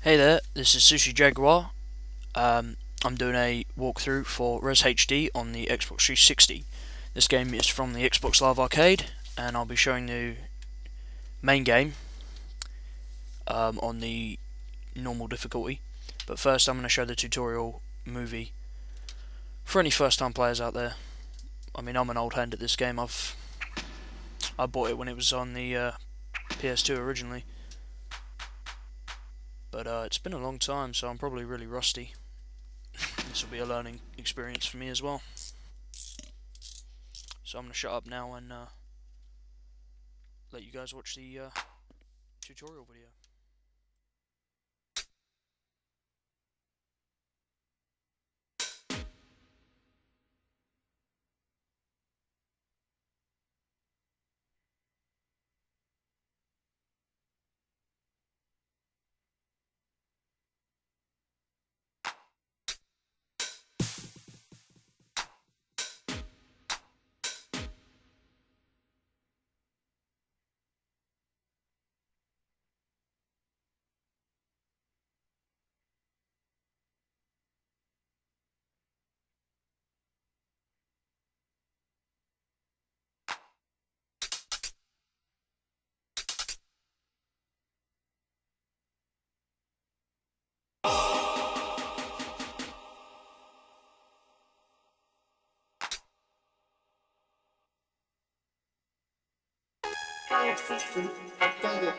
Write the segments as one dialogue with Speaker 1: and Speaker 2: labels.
Speaker 1: Hey there, this is Sushi Jaguar. I'm doing a walkthrough for Rez HD on the Xbox 360. This game is from the Xbox Live Arcade, and I'll be showing the main game on the normal difficulty. But first I'm going to show the tutorial movie for any first time players out there. I mean, I'm an old hand at this game. I bought it when it was on the PS2 originally. But it's been a long time, so I'm probably really rusty. This will be a learning experience for me as well. So I'm going to shut up now and let you guys watch the tutorial video.
Speaker 2: System updated.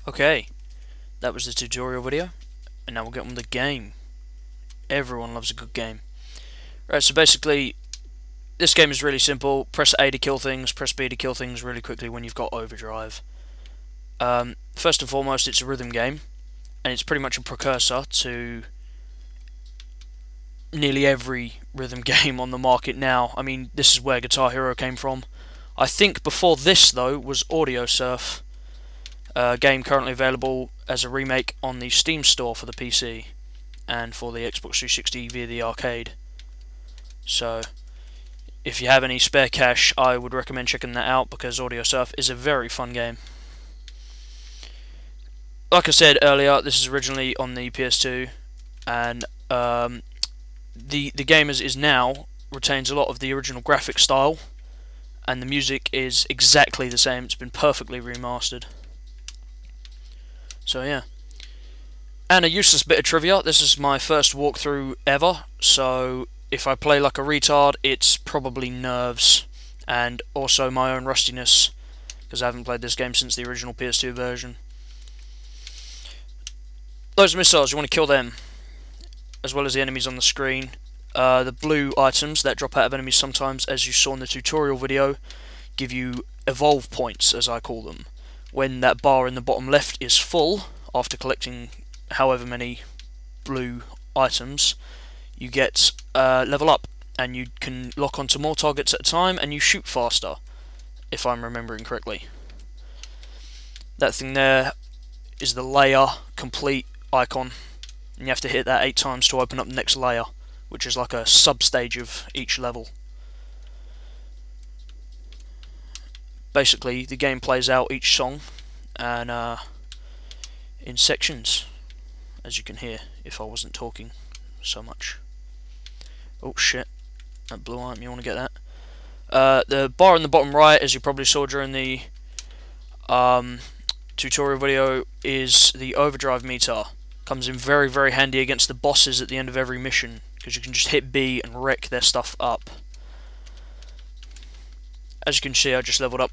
Speaker 1: Okay, that was the tutorial video, and now we'll get on with the game. Everyone loves a good game. Right, so basically, this game is really simple. Press A to kill things, press B to kill things really quickly when you've got overdrive. First and foremost, it's a rhythm game, and it's pretty much a precursor to nearly every rhythm game on the market now. I mean, this is where Guitar Hero came from. I think before this, though, was Audio Surf, a game currently available as a remake on the Steam store for the PC and for the Xbox 360 via the arcade. So, if you have any spare cash, I would recommend checking that out because Audio Surf is a very fun game. Like I said earlier, this is originally on the PS2, and the game as is now retains a lot of the original graphic style, and the music is exactly the same. It's been perfectly remastered. So yeah. And a useless bit of trivia, this is my first walkthrough ever, so if I play like a retard, it's probably nerves, and also my own rustiness, because I haven't played this game since the original PS2 version. Those missiles, you want to kill them, as well as the enemies on the screen. The blue items that drop out of enemies sometimes, as you saw in the tutorial video, give you evolve points, as I call them. When that bar in the bottom left is full, after collecting however many blue items, you get level up, and you can lock onto more targets at a time, and you shoot faster, if I'm remembering correctly. That thing there is the layer complete icon, and you have to hit that 8 times to open up the next layer, which is like a sub-stage of each level. Basically, the game plays out each song and in sections, as you can hear if I wasn't talking so much. Oh shit, that blue item, you want to get that. The bar in the bottom right, as you probably saw during the tutorial video is the overdrive meter. Comes in very, very handy against the bosses at the end of every mission, because you can just hit B and wreck their stuff up. As you can see, I just leveled up,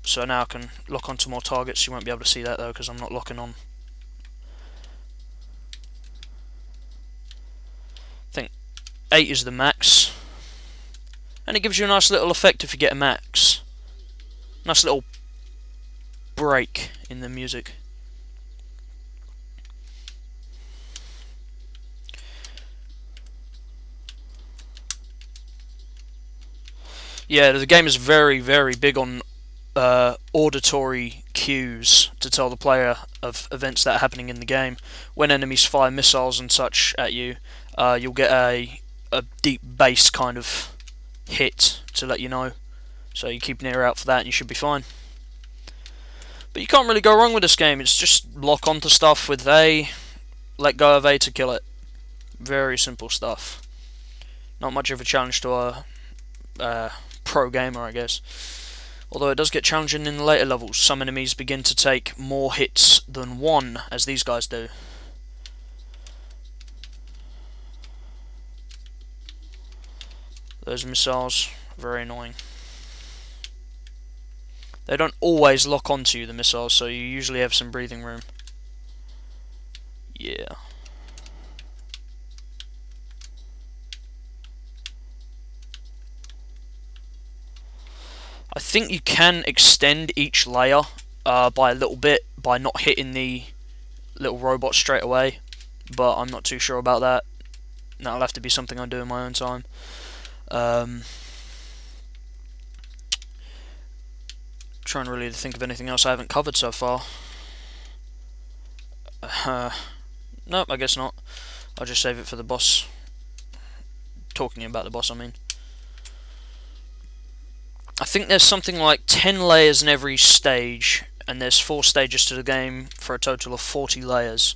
Speaker 1: so now I can lock onto more targets. You won't be able to see that though, because I'm not locking on. I think 8 is the max, and it gives you a nice little effect if you get a max. Nice little break in the music. Yeah, the game is very, very big on auditory cues to tell the player of events that are happening in the game. When enemies fire missiles and such at you, you'll get a deep bass kind of hit to let you know. So you keep an ear out for that and you should be fine. But you can't really go wrong with this game. It's just lock onto stuff with A, let go of A to kill it. Very simple stuff. Not much of a challenge to a pro gamer, I guess. Although it does get challenging in the later levels. Some enemies begin to take more hits than one, as these guys do. Those missiles, very annoying. They don't always lock onto you, the missiles, so you usually have some breathing room. Yeah. I think you can extend each layer by a little bit by not hitting the little robot straight away, but I'm not too sure about that. That'll have to be something I do in my own time. Trying really to think of anything else I haven't covered so far. Nope, I guess not. I'll just save it for the boss. Talking about the boss, I mean. I think there's something like 10 layers in every stage, and there's 4 stages to the game for a total of 40 layers.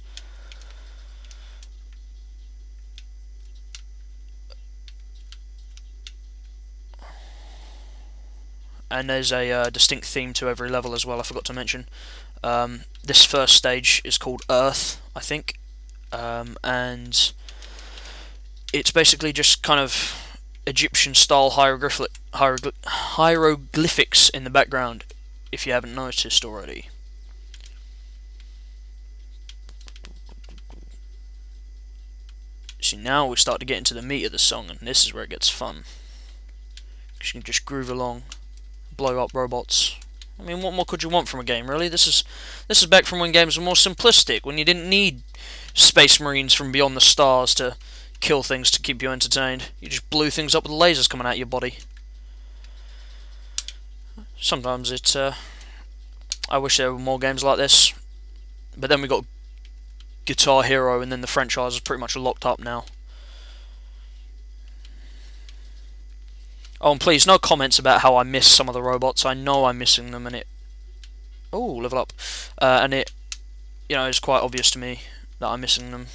Speaker 1: And there's a distinct theme to every level as well, I forgot to mention. This first stage is called Earth, I think, and it's basically just kind of Egyptian-style hieroglyphics in the background, if you haven't noticed already. See, now we start to get into the meat of the song, and this is where it gets fun. You can just groove along, blow up robots. I mean, what more could you want from a game, really? This is back from when games were more simplistic, when you didn't need space marines from beyond the stars to kill things to keep you entertained. You just blew things up with lasers coming out of your body. Sometimes it's I wish there were more games like this, but then we got Guitar Hero, and then the franchise is pretty much locked up now. Oh, and please, no comments about how I miss some of the robots. I know I'm missing them, and it... Oh, level up. And it, you know, it's quite obvious to me that I'm missing them.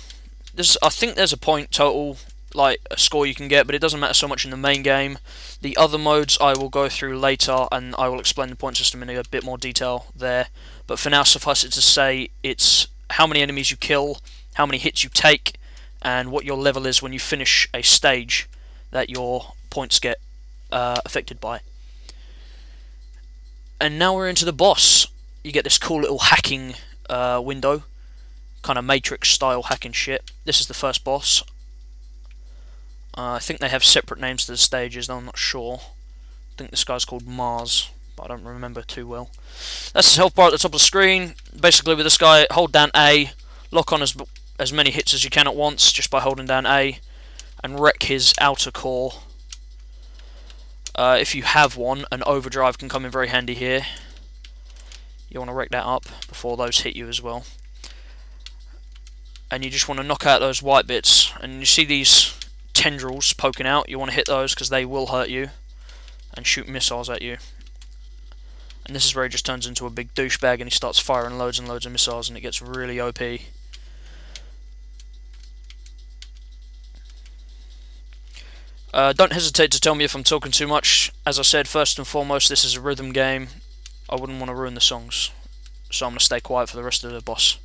Speaker 1: I think there's a point total, like a score you can get, but it doesn't matter so much in the main game. The other modes I will go through later, and I will explain the point system in a bit more detail there. But for now, suffice it to say, it's how many enemies you kill, how many hits you take, and what your level is when you finish a stage that your points get affected by. And now we're into the boss. You get this cool little hacking window, kind of Matrix style hacking shit. This is the first boss. I think they have separate names to the stages, though I'm not sure. I think this guy's called Mars, but I don't remember too well. That's his health bar at the top of the screen. Basically with this guy, hold down A, lock on as many hits as you can at once just by holding down A, and wreck his outer core. If you have one, an overdrive can come in very handy here. You want to wreck that up before those hit you as well. And you just want to knock out those white bits. And you see these tendrils poking out, you want to hit those because they will hurt you and shoot missiles at you. And this is where he just turns into a big douchebag and he starts firing loads and loads of missiles and it gets really OP. Don't hesitate to tell me if I'm talking too much. As I said, first and foremost, this is a rhythm game. I wouldn't want to ruin the songs. so I'm going to stay quiet for the rest of the boss.